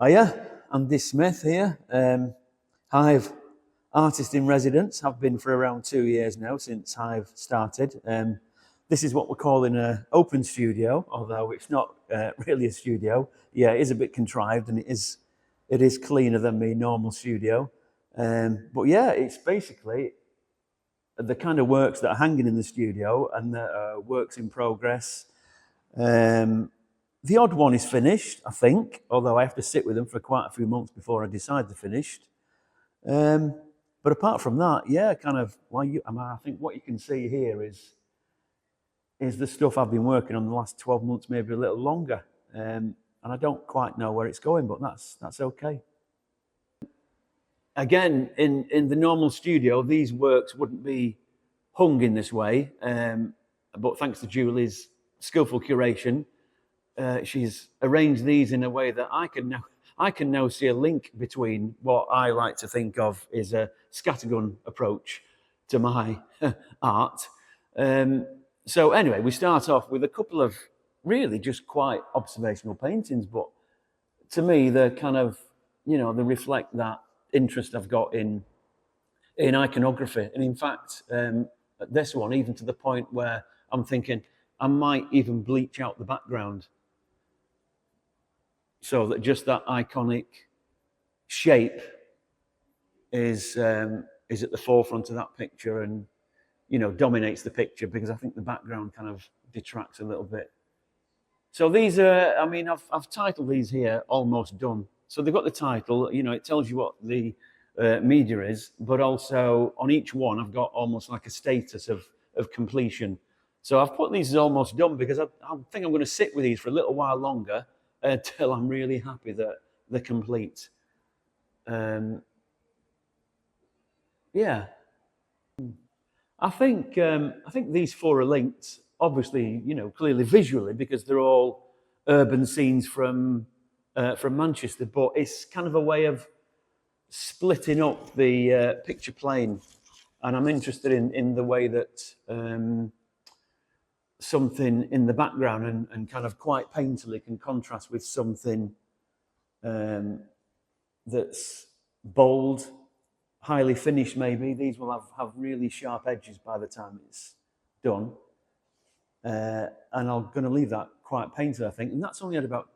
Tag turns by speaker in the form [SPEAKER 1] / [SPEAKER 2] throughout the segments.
[SPEAKER 1] Hiya, I'm Andy Smith here, Hive artist in residence. I've been for around 2 years now since Hive started. This is what we're calling an open studio, although it's not really a studio. Yeah, it is a bit contrived and it is cleaner than my normal studio. But yeah, it's basically the kind of works that are hanging in the studio and that are works in progress. The odd one is finished, I think, although I have to sit with them for quite a few months before I decide they're finished. But apart from that, yeah, kind of, I think what you can see here is the stuff I've been working on the last 12 months, maybe a little longer. And I don't quite know where it's going, but that's okay. Again, in the normal studio, these works wouldn't be hung in this way. But thanks to Julie's skillful curation, she's arranged these in a way that I can now see a link between what I like to think of is a scattergun approach to my art. So anyway, we start off with a couple of really just quite observational paintings, but to me, they're kind of, they reflect that interest I've got in iconography. And in fact, this one, even to the point where I'm thinking I might even bleach out the background so that just that iconic shape is at the forefront of that picture and, dominates the picture, because I think the background kind of detracts a little bit. So these are, I've titled these here Almost Done. So they've got the title, it tells you what the media is, but also on each one I've got almost like a status of completion. So I've put these as almost done because I think I'm going to sit with these for a little while longer until I'm really happy that they're complete. Yeah. I think these four are linked, obviously, clearly visually, because they're all urban scenes from Manchester, but it's kind of a way of splitting up the picture plane. And I'm interested in the way that something in the background and kind of quite painterly can contrast with something that's bold, highly finished maybe. These will have really sharp edges by the time it's done. And I'm going to leave that quite painted, I think. And that's only had about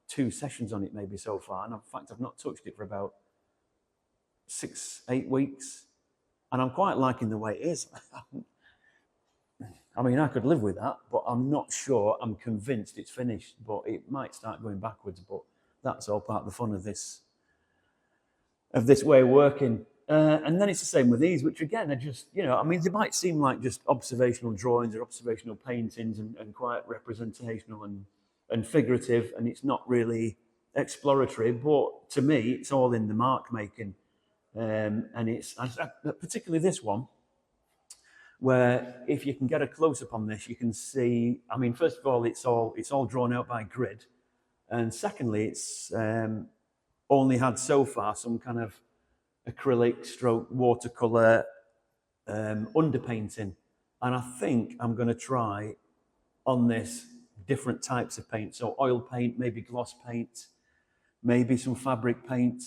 [SPEAKER 1] 2 sessions on it maybe so far. And in fact, I've not touched it for about 6-8 weeks. And I'm quite liking the way it is. I could live with that, but I'm not sure. I'm convinced it's finished, but it might start going backwards. But that's all part of the fun of this way of working. And then it's the same with these, which again are just, they might seem like just observational drawings or observational paintings and quite representational and figurative, and it's not really exploratory. But to me, it's all in the mark making. And it's particularly this one, where if you can get a close-up on this, you can see, first of all, it's all drawn out by grid. And secondly, it's only had so far some kind of acrylic stroke watercolor underpainting. And I think I'm going to try on this different types of paint. So oil paint, maybe gloss paint, maybe some fabric paint,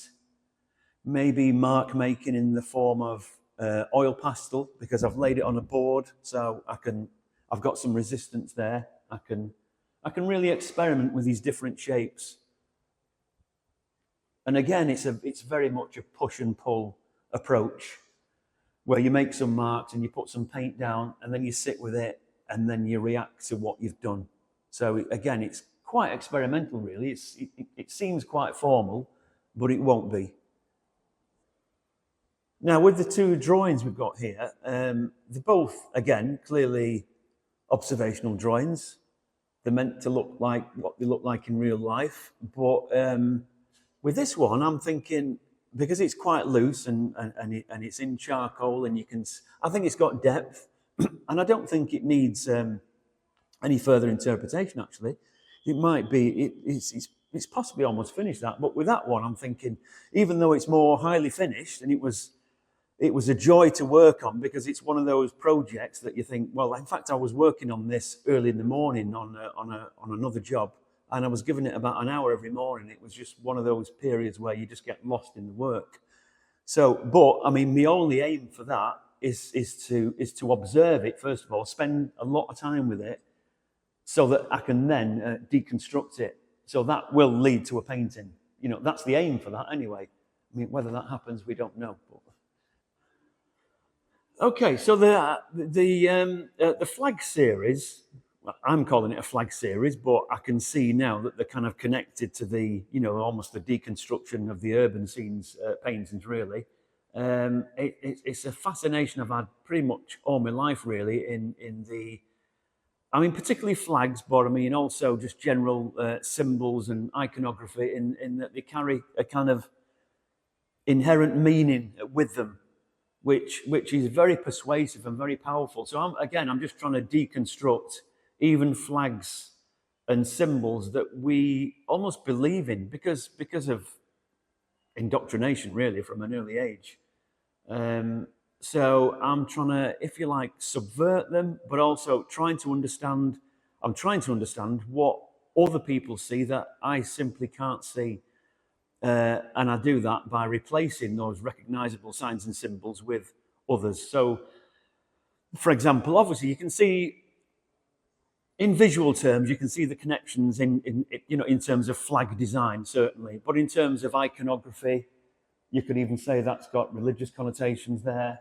[SPEAKER 1] maybe mark making in the form of oil pastel, because I've laid it on a board, so I've got some resistance there. I can really experiment with these different shapes. And again, it's very much a push and pull approach, where you make some marks and you put some paint down, and then you sit with it, and then you react to what you've done. So again, it's quite experimental, really. It seems quite formal, but it won't be. Now, with the 2 drawings we've got here, they're both, again, clearly observational drawings. They're meant to look like what they look like in real life. But with this one, I'm thinking, because it's quite loose and it's in charcoal, and I think it's got depth, and I don't think it needs any further interpretation, actually. It might be, it's possibly almost finished that. But with that one, I'm thinking, even though it's more highly finished, and it was a joy to work on, because it's one of those projects that you think, well, in fact, I was working on this early in the morning on another job and I was giving it about an hour every morning. It was just one of those periods where you just get lost in the work. So, but I mean, my only aim for that is to observe it first of all, spend a lot of time with it, so that I can then deconstruct it. So that will lead to a painting. You know, that's the aim for that anyway. I mean, whether that happens, we don't know. But... Okay, so the flag series, I'm calling it a flag series, but I can see now that they're kind of connected to the, you know, almost the deconstruction of the urban scenes paintings, really. It's a fascination I've had pretty much all my life, really, in the, I mean, particularly flags, but I mean also just general symbols and iconography in that they carry a kind of inherent meaning with them, which is very persuasive and very powerful. So I'm just trying to deconstruct even flags and symbols that we almost believe in because of indoctrination, really, from an early age. So I'm trying to, if you like, subvert them, but also trying to understand what other people see that I simply can't see. And I do that by replacing those recognizable signs and symbols with others. So, for example, obviously you can see, in visual terms, you can see the connections in terms of flag design, certainly. But in terms of iconography, you could even say that's got religious connotations there.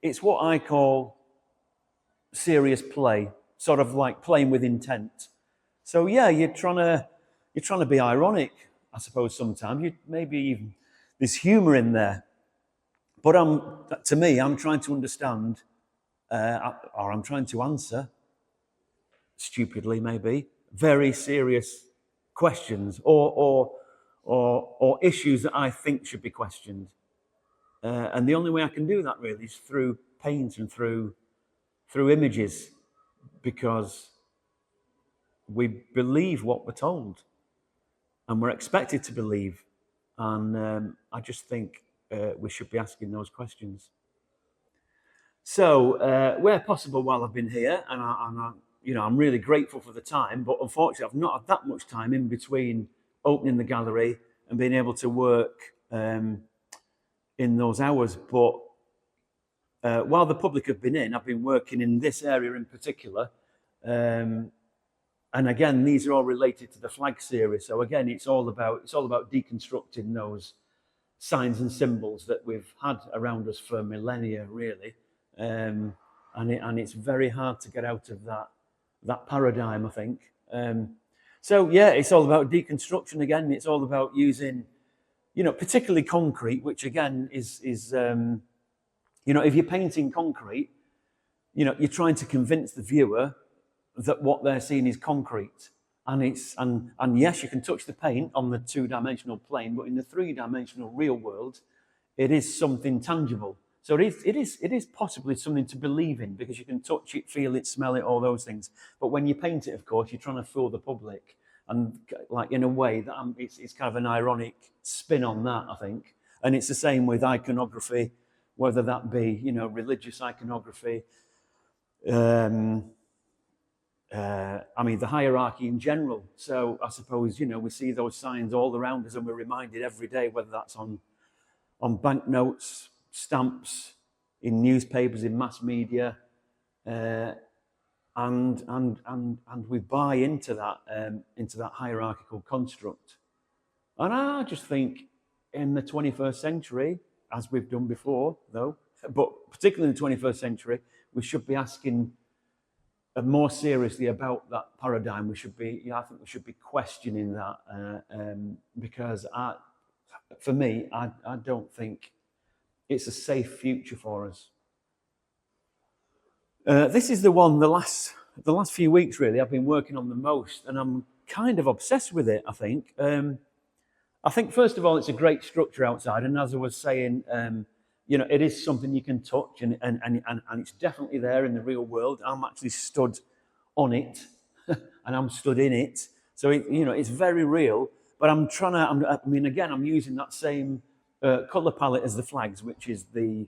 [SPEAKER 1] It's what I call serious play, sort of like playing with intent. So yeah, you're trying to be ironic, I suppose. Sometimes maybe even there's humor in there. But I'm trying to understand, or I'm trying to answer, stupidly maybe, very serious questions or issues that I think should be questioned. And the only way I can do that really is through paint and through images, because we believe what we're told and we're expected to believe. And I just think we should be asking those questions. So where possible while I've been here, and I'm really grateful for the time, but unfortunately I've not had that much time in between opening the gallery and being able to work in those hours. But while the public have been in, I've been working in this area in particular. And again, these are all related to the flag series. So again, it's all about deconstructing those signs and symbols that we've had around us for millennia, really. And it's very hard to get out of that paradigm, I think. So yeah, it's all about deconstruction again. It's all about using, particularly concrete, which again is if you're painting concrete, you're trying to convince the viewer that what they're seeing is concrete. And yes, you can touch the paint on the two-dimensional plane, but in the three-dimensional real world, it is something tangible. So it is possibly something to believe in, because you can touch it, feel it, smell it, all those things. But when you paint it, of course, you're trying to fool the public, and like in a way that it's kind of an ironic spin on that, I think. And it's the same with iconography, whether that be religious iconography. The hierarchy in general. So I suppose, we see those signs all around us and we're reminded every day, whether that's on banknotes, stamps, in newspapers, in mass media, and we buy into that hierarchical construct. And I just think in the 21st century, as we've done before, though, but particularly in the 21st century, we should be asking more seriously about that paradigm. I think we should be questioning that, because for me, I don't think it's a safe future for us. This is the one, the last few weeks really, I've been working on the most, and I'm kind of obsessed with it, I think. I think, first of all, it's a great structure outside, and as I was saying, it is something you can touch, and it's definitely there in the real world. I'm actually stood on it, and I'm stood in it. So it's very real. But I'm using that same color palette as the flags, which is the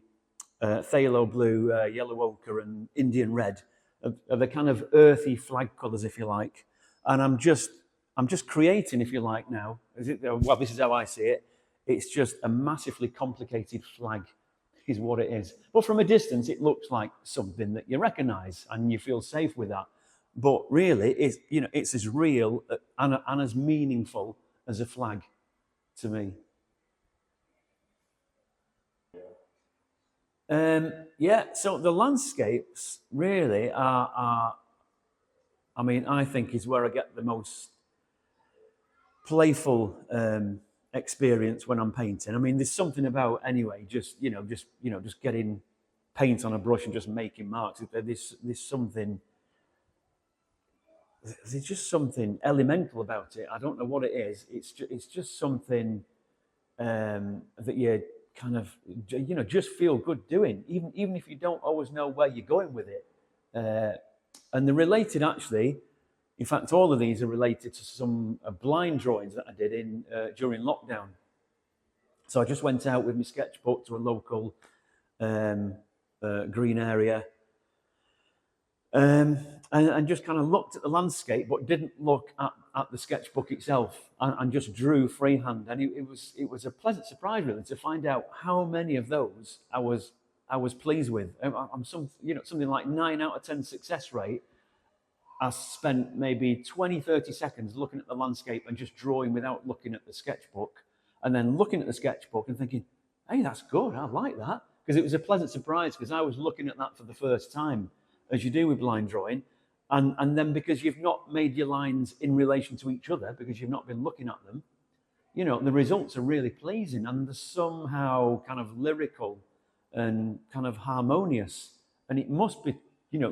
[SPEAKER 1] phthalo blue, yellow ochre, and Indian red are the kind of earthy flag colours, if you like. And I'm just creating, if you like, now. Well, this is how I see it. It's just a massively complicated flag, is what it is. But from a distance, it looks like something that you recognise and you feel safe with that. But really, it's as real and as meaningful as a flag to me. Yeah, so the landscapes really are, I mean, I think is where I get the most playful experience when I'm painting. I mean, there's something about anyway, just getting paint on a brush and just making marks. There's something. There's just something elemental about it. I don't know what it is. It's just something that you kind of just feel good doing, even if you don't always know where you're going with it. And they're related actually. In fact, all of these are related to some blind drawings that I did during lockdown. So I just went out with my sketchbook to a local green area and just kind of looked at the landscape, but didn't look at the sketchbook itself, and just drew freehand. And it was a pleasant surprise really to find out how many of those I was pleased with. I'm something like 9 out of 10 success rate. I spent maybe 20, 30 seconds looking at the landscape and just drawing without looking at the sketchbook, and then looking at the sketchbook and thinking, hey, that's good, I like that. Because it was a pleasant surprise, because I was looking at that for the first time, as you do with blind drawing. And then because you've not made your lines in relation to each other, because you've not been looking at them, the results are really pleasing, and they're somehow kind of lyrical and kind of harmonious. And it must be,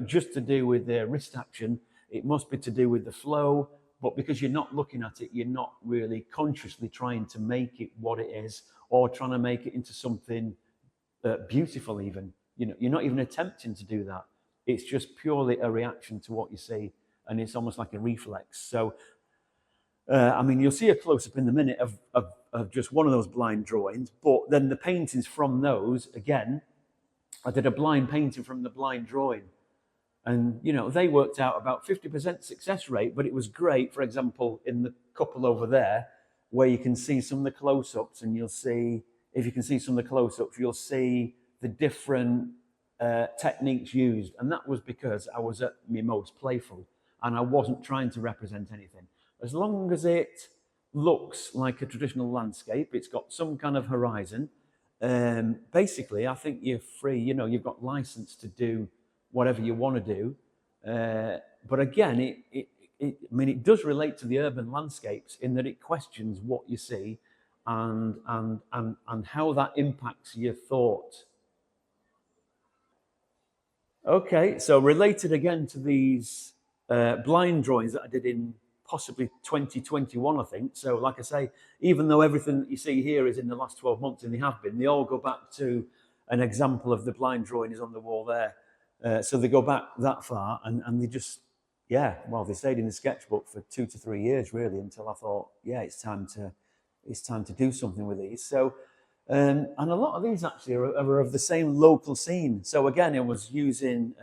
[SPEAKER 1] just to do with the wrist action, it must be to do with the flow, but because you're not looking at it, you're not really consciously trying to make it what it is, or trying to make it into something beautiful even. You're not even attempting to do that. It's just purely a reaction to what you see, and it's almost like a reflex. So, I mean, you'll see a close-up in a minute of just one of those blind drawings, but then the paintings from those, again, I did a blind painting from the blind drawing. And, they worked out about 50% success rate, but it was great, for example, in the couple over there, where you can see some of the close-ups, and you'll see, if you can see some of the close-ups, you'll see the different techniques used. And that was because I was at my most playful, and I wasn't trying to represent anything. As long as it looks like a traditional landscape, it's got some kind of horizon, basically, I think you're free, you've got license to do whatever you want to do. But again, it does relate to the urban landscapes in that it questions what you see and how that impacts your thought. Okay, so related again to these blind drawings that I did in possibly 2021, I think. So like I say, even though everything that you see here is in the last 12 months, and they have been, they all go back to an example of the blind drawing is on the wall there. So they go back that far, and they just, they stayed in the sketchbook for 2 to 3 years really, until I thought, it's time to do something with these. So, and a lot of these actually are of the same local scene. So again, I was using,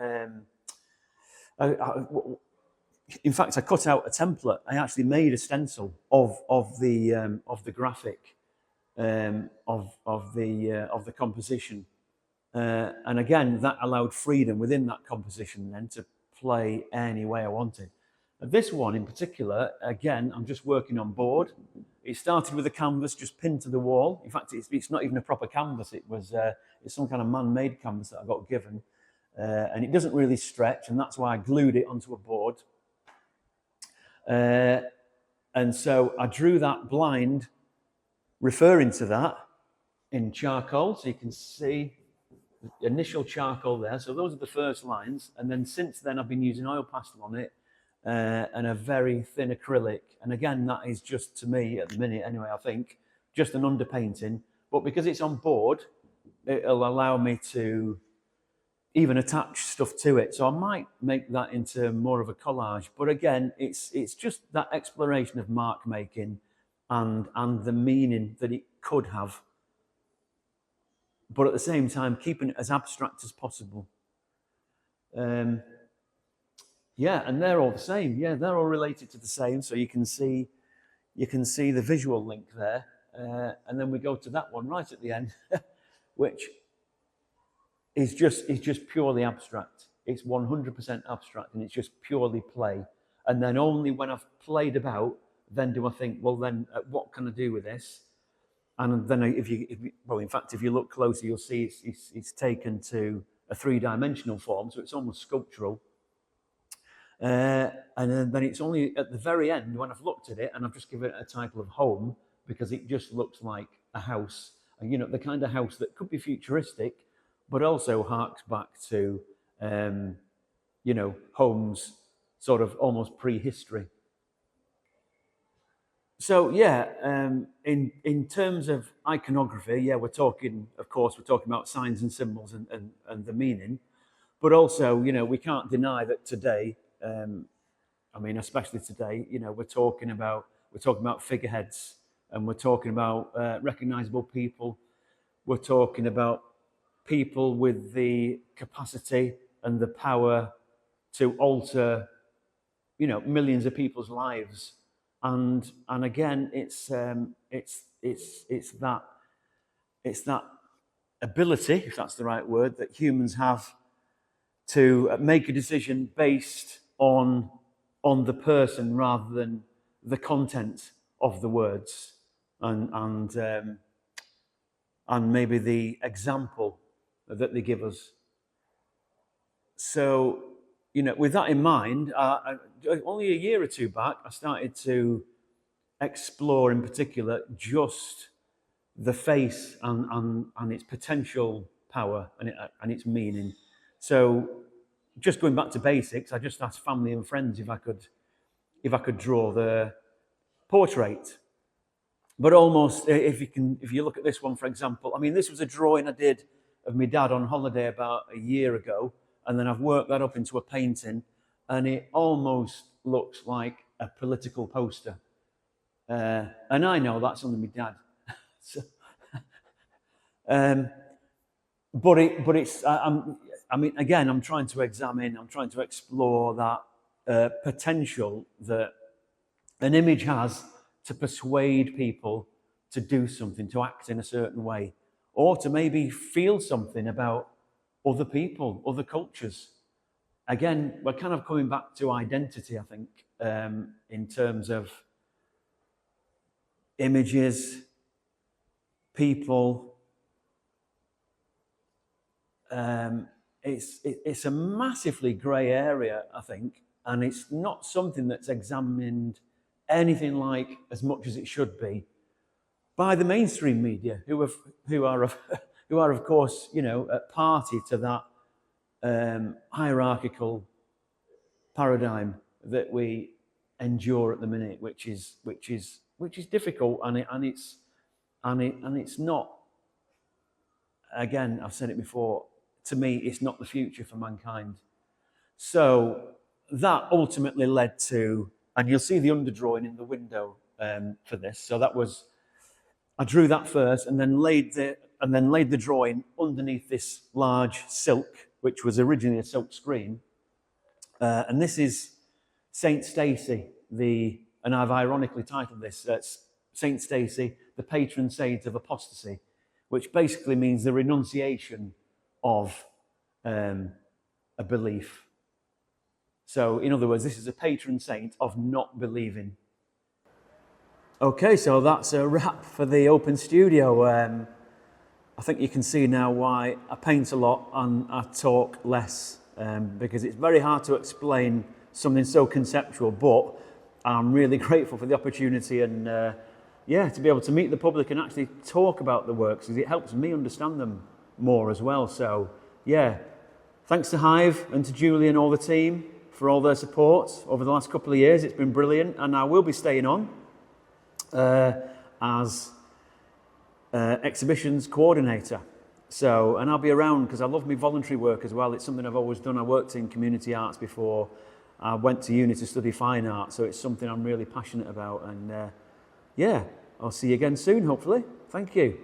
[SPEAKER 1] in fact, I cut out a template. I actually made a stencil of the graphic of the composition. And again, that allowed freedom within that composition then to play any way I wanted. This one in particular, again, I'm just working on board. It started with a canvas just pinned to the wall. In fact, it's not even a proper canvas. It's some kind of man-made canvas that I got given. And it doesn't really stretch, and that's why I glued it onto a board. And so I drew that blind referring to that in charcoal, so you can see the initial charcoal there. So those are the first lines, and then since then I've been using oil pastel on it and a very thin acrylic. And again, that is just, to me at the minute anyway, I think just an underpainting, but because it's on board, it'll allow me to even attach stuff to it. So I might make that into more of a collage, but again, it's just that exploration of mark making and the meaning that it could have. but at the same time keeping it as abstract as possible. Yeah, and they're all the same. Yeah, they're all related to the same. So you can see the visual link there, and then we go to that one right at the end, which is just purely abstract. It's 100% abstract, and it's just purely play. And then only when I've played about, then do I think, well, then what can I do with this? And then if you look closer, you'll see it's taken to a three-dimensional form, so it's almost sculptural. And then it's only at the very end when I've looked at it and I've just given it a title of home, because it just looks like a house, and the kind of house that could be futuristic, but also harks back to homes sort of almost prehistory. So in terms of iconography, we're talking about signs and symbols and the meaning, but also we can't deny that today, especially today, we're talking about figureheads, and we're talking about recognizable people. We're talking about people with the capacity and the power to alter, millions of people's lives. And again, it's that ability, if that's the right word, that humans have to make a decision based on the person rather than the content of the words and maybe the example that they give us. So, with that in mind, only a year or two back, I started to explore in particular just the face and its potential power and its meaning. So just going back to basics, I just asked family and friends if I could draw the portrait. But almost, if you look at this one, for example, this was a drawing I did of my dad on holiday about a year ago, and then I've worked that up into a painting, and it almost looks like a political poster. And I know that's only my dad. So, but it's. Again, I'm trying to explore that potential that an image has to persuade people to do something, to act in a certain way, or to maybe feel something about other people, other cultures. Again, we're kind of coming back to identity, I think, in terms of images, people. It's a massively grey area, I think, and it's not something that's examined anything like as much as it should be by the mainstream media, who are of course a party to that hierarchical paradigm that we endure at the minute, which is difficult, and it's not. Again, I've said it before. To me, it's not the future for mankind. So that ultimately led to, and you'll see the underdrawing in the window for this. So I drew that first, and then laid the drawing underneath this large silk, which was originally a silk screen. And this is Saint Stacey, and I've ironically titled this Saint Stacey, the patron saint of apostasy, which basically means the renunciation of a belief. So, in other words, this is a patron saint of not believing. Okay, so that's a wrap for the Open Studio. I think you can see now why I paint a lot and I talk less, because it's very hard to explain something so conceptual, but I'm really grateful for the opportunity and to be able to meet the public and actually talk about the works, because it helps me understand them more as well. So thanks to Hive and to Julie and all the team for all their support over the last couple of years. It's been brilliant, and I will be staying on as exhibitions coordinator. So, and I'll be around because I love my voluntary work as well. It's something I've always done. I worked in community arts before. I went to uni to study fine art, so it's something I'm really passionate about. And I'll see you again soon, hopefully. Thank you.